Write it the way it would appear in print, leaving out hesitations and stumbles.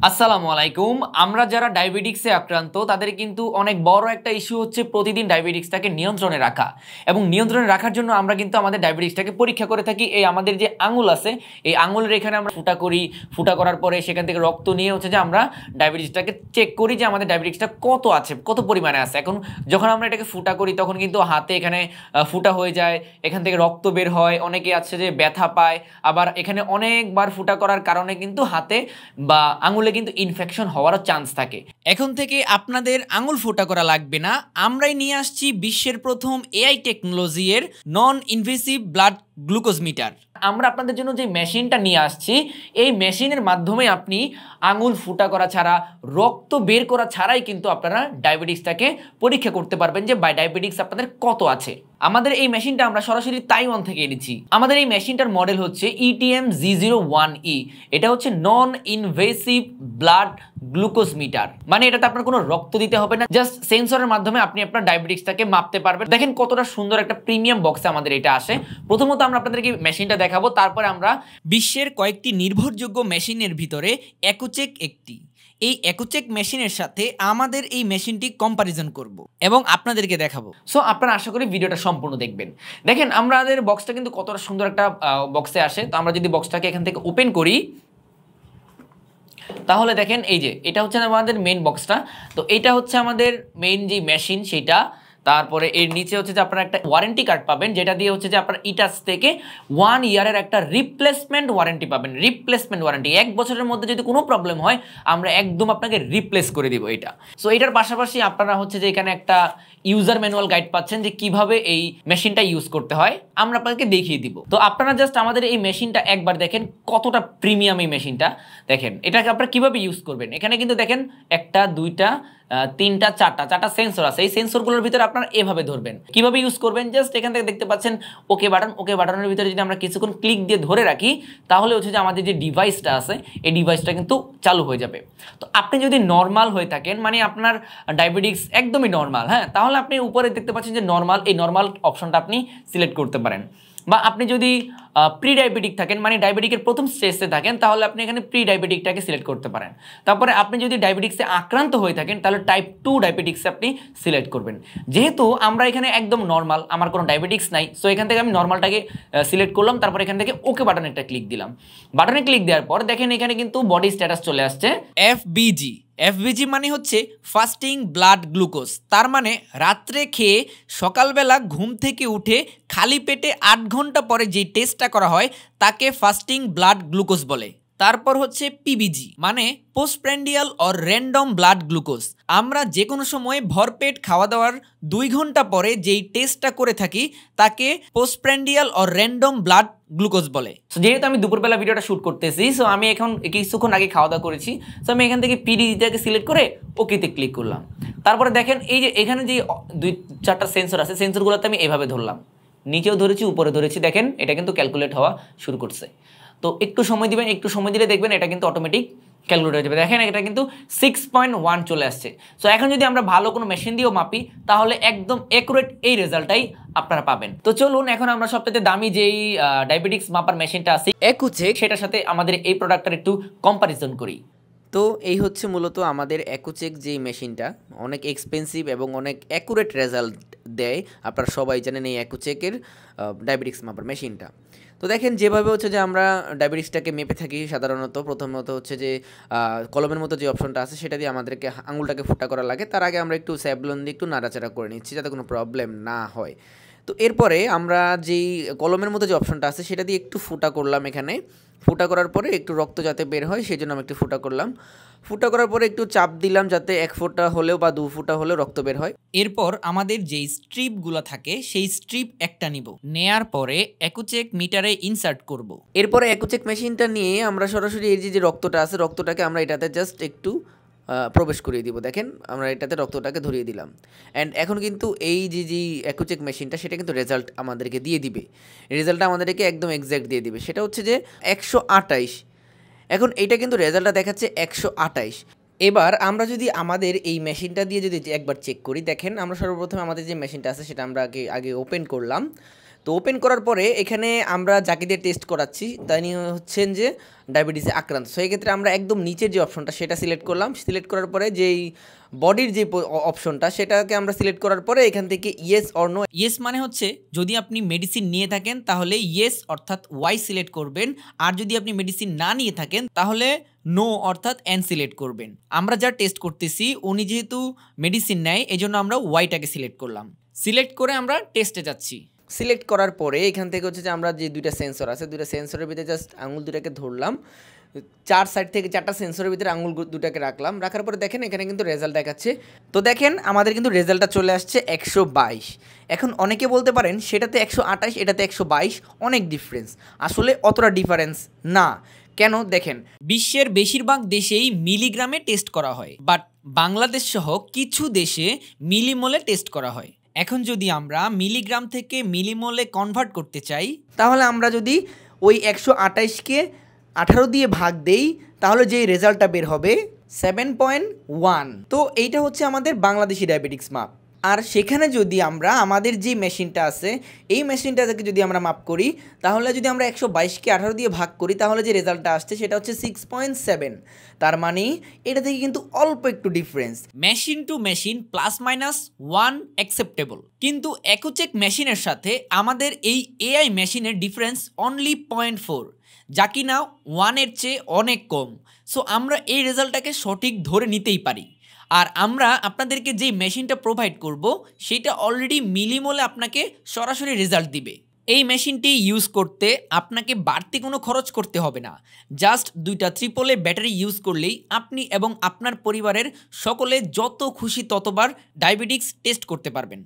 আসসালামু আলাইকুম। আমরা যারা ডায়াবেটিক্সে আক্রান্ত তাদের কিন্তু অনেক বড় একটা ইস্যু হচ্ছে প্রতিদিন ডায়াবেটিক্সটাকে নিয়ন্ত্রণে রাখা। এবং নিয়ন্ত্রণে রাখার জন্য আমরা কিন্তু আমাদের ডায়াবেটিক্সটাকে পরীক্ষা করে থাকি। এই আমাদের যে আঙুল আছে, এই আঙুলের এখানে আমরা ফুটা করি। ফুটা করার পরে সেখান থেকে রক্ত নিয়ে হচ্ছে যে আমরা ডায়াবেটিক্সটাকে চেক করি যে আমাদের ডায়াবেটিক্সটা কত আছে, কত পরিমাণে আছে। এখন যখন আমরা এটাকে ফুটা করি তখন কিন্তু হাতে এখানে ফুটা হয়ে যায়, এখান থেকে রক্ত বের হয়, অনেকে আছে যে ব্যথা পায়। আবার এখানে অনেকবার ফুটা করার কারণে কিন্তু হাতে বা আঙুলে কিন্তু ইনফেকশন হওয়ারও চান্স থাকে। এখন থেকে আপনাদের আঙুল ফোটা করা লাগবে না। আমরাই নিয়ে আসছি বিশ্বের প্রথম এআই টেকনোলজি এর non invasive blood glucose metre. আমরা আপনাদের জন্য যে মেশিনটা নিয়ে আসছি, এই মেশিনের মাধ্যমে আপনি আঙুল ফুটা করা ছাড়া, রক্ত বের করা ছাড়াই কিন্তু আপনারা ডায়াবেটিক্সটাকে পরীক্ষা করতে পারবেন যে ডায়াবেটিক্স আপনাদের কত আছে। আমাদের এই মেশিনটা আমরা সরাসরি তাইওয়ান থেকে এনেছি। আমাদের এই মেশিনটার মডেল হচ্ছে ETM G01E। এটা হচ্ছে non invasive blood glucose metre, মানে এটাতে আপনার কোনো রক্ত দিতে হবে না, জাস্ট সেন্সরের মাধ্যমে আপনি আপনার ডায়াবেটিক্সটাকে মাপতে পারবেন। দেখেন কতটা সুন্দর একটা প্রিমিয়াম বক্সে আমাদের এটা আসে। প্রথমত আমরা আপনাদেরকে মেশিনটা দেখাবো, তারপরে আমরা বিশ্বের কয়েকটি নির্ভরযোগ্য মেশিনের ভিতরে অ্যাকুচেক একটি, এই অ্যাকুচেক মেশিনের সাথে আমাদের এই মেশিনটি কম্পারিজন করব এবং আপনাদেরকে দেখাবো। সো আপনারা আশা করি ভিডিওটা সম্পূর্ণ দেখবেন। দেখেন আমাদের বক্সটা কিন্তু কতটা সুন্দর একটা বক্সে আসে। তো আমরা যদি বক্সটাকে এখান থেকে ওপেন করি তাহলে দেখেন এই যে এটা হচ্ছে আমাদের মেইন বক্সটা। তো এটা হচ্ছে আমাদের মেইন যে মেশিন সেটা। তারপরে এর নিচে হচ্ছে যে আপনারা একটা ওয়ারেন্টি কার্ড পাবেন, যেটা দিয়ে হচ্ছে যে আপনারা ইটাচ থেকে 1 ইয়ারের একটা রিপ্লেসমেন্ট ওয়ারেন্টি পাবেন। রিপ্লেসমেন্ট ওয়ারেন্টি 1 বছরের মধ্যে যদি কোনো প্রবলেম হয় আমরা একদম আপনাকে রিপ্লেস করে দিব এটা। সো এটার পাশাপাশি আপনারা হচ্ছে যে এখানে একটা ইউজার ম্যানুয়াল গাইড পাচ্ছেন যে কিভাবে এই মেশিনটা ইউজ করতে হয়, আমরা আপনাদেরকে দেখিয়ে দিব। তো আপনারা জাস্ট আমাদের এই মেশিনটা একবার দেখেন কতটা প্রিমিয়াম এই মেশিনটা। দেখেন এটাকে আপনারা কিভাবে ইউজ করবেন। এখানে কিন্তু দেখেন একটা, দুইটা, তিনটা, চারটা সেন্সর আছে। এই সেন্সরগুলোর ভিতরে আপনারা এভাবে ধরবেন। কিভাবে ইউজ করবেন, জাস্ট এখান থেকে দেখতে পাচ্ছেন ওকে বাটন। ওকে বাটনের ভিতরে যদি আমরা কিছুক্ষণ ক্লিক দিয়ে ধরে রাখি তাহলে হচ্ছে যে আমাদের যে ডিভাইসটা আছে এই ডিভাইসটা কিন্তু চালু হয়ে যাবে। তো আপনি যদি নর্মাল হয়ে থাকেন, মানে আপনার ডায়াবেটিক্স একদমই নর্মাল, হ্যাঁ, তাহলে আপনি উপরে দেখতে পাচ্ছেন যে নর্মাল, এই নর্মাল অপশনটা আপনি সিলেক্ট করতে পারেন। বা আপনি যদি প্রি ডায়াবেটিক থাকেন, মানে ডায়াবেটিকের প্রথম স্টেজে থাকেন, তাহলে আপনি এখানে প্রি ডায়াবেটিকটাকে সিলেক্ট করতে পারেন। তারপরে আপনি যদি ডায়াবেটিক্সে আক্রান্ত হয়ে থাকেন তাহলে টাইপ 2 ডায়াবেটিক্সে আপনি সিলেক্ট করবেন। যেহেতু আমরা এখানে একদম নর্মাল, আমার কোনো ডায়াবেটিক্স নাই, সো এখান থেকে আমি নর্মালটাকে সিলেক্ট করলাম। তারপর এখান থেকে ওকে বাটনে একটা ক্লিক দিলাম। বাটনে ক্লিক দেওয়ার পর দেখেন এখানে কিন্তু বডি স্ট্যাটাস চলে আসছে FBG। FBG মানে হচ্ছে ফাস্টিং ব্লাড গ্লুকোজ। তার মানে রাত্রে খেয়ে সকালবেলা ঘুম থেকে উঠে খালি পেটে 8 ঘন্টা পরে যে টেস্টটা করা হয় তাকে ফাস্টিং ব্লাড গ্লুকোজ বলে। তারপর হচ্ছে PBG মানে postprandial or random blood glucose. আমরা যে কোনো সময় ভরপেট খাওয়া দাওয়ার 2 ঘন্টা পরে যেই টেস্টটা করে থাকি তাকে postprandial or random blood glucose বলে। যেহেতু আমি দুপুরবেলা ভিডিওটা শ্যুট করতেছি, সো আমি এখন কিছুক্ষণ আগে খাওয়া দাওয়া করেছি, সো আমি এখান থেকে PBGটাকে সিলেক্ট করে ওকেতে ক্লিক করলাম। তারপরে দেখেন এই যে এখানে যে 2-4টা সেন্সর আছে, সেন্সরগুলোতে আমি এভাবে ধরলাম, নিচেও ধরেছি, উপরে ধরেছি। দেখেন এটা কিন্তু ক্যালকুলেট হওয়া শুরু করছে। তো একটু সময় দিবেন, একটু সময় দিলে দেখবেন এটা কিন্তু অটোমেটিক ক্যালকুলেট হয়ে যাবে। দেখেন এটা কিন্তু 6.1 চলে আসছে। সো এখন যদি আমরা ভালো কোনো মেশিন দিয়েও মাপি তাহলে একদম অ্যাকুরেট এই রেজাল্টটাই আপনারা পাবেন। তো চলুন এখন আমরা সবচেয়ে দামি যেই ডায়াবেটিক্স মাপার মেশিনটা আছে অ্যাকুচেক, সেটার সাথে আমাদের এই প্রোডাক্টটার একটু কম্পারিজন করি। তো এই হচ্ছে মূলত আমাদের অ্যাকুচেক যেই মেশিনটা, অনেক এক্সপেন্সিভ এবং অনেক অ্যাকুরেট রেজাল্ট দেয়। আপনারা সবাই জানেন এই অ্যাকুচেকের ডায়াবেটিক্স মাপার মেশিনটা। তো দেখেন যেভাবে হচ্ছে যে আমরা ডায়াবেটিক্সটাকে মেপে থাকি সাধারণত, প্রথমত হচ্ছে যে কলমের মতো যে অপশনটা আছে সেটা দিয়ে আমাদেরকে আঙুলটাকে ফুটা করা লাগে। তার আগে আমরা একটু স্যাবলন দিয়ে একটু নাড়াচাড়া করে নিচ্ছি যাতে কোনো প্রবলেম না হয়। তো এরপরে আমরা যেই কলমের মতো যে অপশনটা আছে সেটা দিয়ে একটু ফুটা করলাম। এখানে ফুটা করার পরে একটু রক্ত যাতে বের হয় সেই জন্য আমি একটু ফুটা করলাম। ফুটা করার পরে একটু চাপ দিলাম যাতে 1 ফোঁটা হলেও বা 2 ফোঁটা হলেও রক্ত বের হয়। এরপর আমাদের যেই স্ট্রিপগুলো থাকে সেই স্ট্রিপ একটা নিব, নেয়ার পরে অ্যাকুচেক মিটারে ইনসার্ট করব। এরপরে অ্যাকুচেক মেশিনটা নিয়ে আমরা সরাসরি এই যে রক্তটা আছে রক্তটাকে আমরা এটাতে জাস্ট একটু প্রবেশ করিয়ে দিব। দেখেন আমরা এটাতে রক্তটাকে ধরিয়ে দিলাম। অ্যান্ড এখন কিন্তু এই যে অ্যাকুচেক মেশিনটা সেটা কিন্তু রেজাল্ট আমাদেরকে দিয়ে দিবে। রেজাল্টটা আমাদেরকে একদম এক্স্যাক্ট দিয়ে দিবে, সেটা হচ্ছে যে 128। এখন এইটা কিন্তু রেজাল্টটা দেখাচ্ছে 128। এবার আমরা যদি আমাদের এই মেশিনটা দিয়ে যদি একবার চেক করি, দেখেন আমরা সর্বপ্রথমে আমাদের যে মেশিনটা আছে সেটা আমরা আগে ওপেন করলাম। তো ওপেন করার পরে এখানে আমরা যাকে দিয়ে টেস্ট করাচ্ছি তাই নিয়ে হচ্ছেন যে ডায়াবেটিসে আক্রান্ত। সো এই ক্ষেত্রে আমরা একদম নিচের যে অপশনটা সেটা সিলেক্ট করলাম। সিলেক্ট করার পরে যেই বডির যে অপশনটা সেটাকে আমরা সিলেক্ট করার পরে এখান থেকে ইয়েস অর নো। ইয়েস মানে হচ্ছে যদি আপনি মেডিসিন নিয়ে থাকেন তাহলে ইয়েস অর্থাৎ ওয়াই সিলেক্ট করবেন, আর যদি আপনি মেডিসিন না নিয়ে থাকেন তাহলে নো অর্থাৎ এন সিলেক্ট করবেন। আমরা যা টেস্ট করতেছি উনি যেহেতু মেডিসিন নেয় এই জন্য আমরা ওয়াইটাকে সিলেক্ট করলাম। সিলেক্ট করে আমরা টেস্টে যাচ্ছি। সিলেক্ট করার পরে এখান থেকে হচ্ছে যে আমরা যে দুইটা সেন্সর আছে, দুইটা সেন্সরের ভিতরে জাস্ট আঙুল দুটাকে ধরলাম, 4 সাইড থেকে 4টা সেন্সরের ভিতরে আঙুল দুটাকে রাখলাম। রাখার পরে দেখেন এখানে কিন্তু রেজাল্ট দেখাচ্ছে। তো দেখেন আমাদের কিন্তু রেজাল্টটা চলে আসছে 122। এখন অনেকে বলতে পারেন সেটাতে 128, এটাতে 122, অনেক ডিফারেন্স। আসলে অতটা ডিফারেন্স না। কেন দেখেন, বিশ্বের বেশিরভাগ দেশেই মিলিগ্রামে টেস্ট করা হয়, বাট বাংলাদেশ সহ কিছু দেশে মিলিমোলে টেস্ট করা হয়। এখন যদি আমরা মিলিগ্রাম থেকে মিলিমোলে কনভার্ট করতে চাই তাহলে আমরা যদি ওই 128কে 18 দিয়ে ভাগ দেই তাহলে যেই রেজাল্টটা বের হবে 7.1। তো এইটা হচ্ছে আমাদের বাংলাদেশি ডায়াবেটিক্স মাপ। আর সেখানে যদি আমরা আমাদের যে মেশিনটা আছে এই মেশিনটা থেকে যদি আমরা মাপ করি তাহলে যদি আমরা 122কে 18 দিয়ে ভাগ করি তাহলে যে রেজাল্টটা আসছে সেটা হচ্ছে 6.7। তার মানে এটা থেকে কিন্তু অল্প একটু difference. Machine to machine plus minus 1 acceptable, কিন্তু অ্যাকুচেক মেশিনের সাথে আমাদের এই এআই মেশিনের ডিফারেন্স অনলি 0.4, যা কিনা 1-এর চেয়ে অনেক কম। সো আমরা এই রেজাল্টটাকে সঠিক ধরে নিতেই পারি। আর আমরা আপনাদেরকে যে মেশিনটা প্রোভাইড করব সেটা অলরেডি মিলিমোলে আপনাকে সরাসরি রেজাল্ট দিবে। এই মেশিনটি ইউজ করতে আপনাকে বাড়তি কোনো খরচ করতে হবে না। জাস্ট 2টা AAA ব্যাটারি ইউজ করলেই আপনি এবং আপনার পরিবারের সকলে যত খুশি ততবার ডায়াবেটিক্স টেস্ট করতে পারবেন।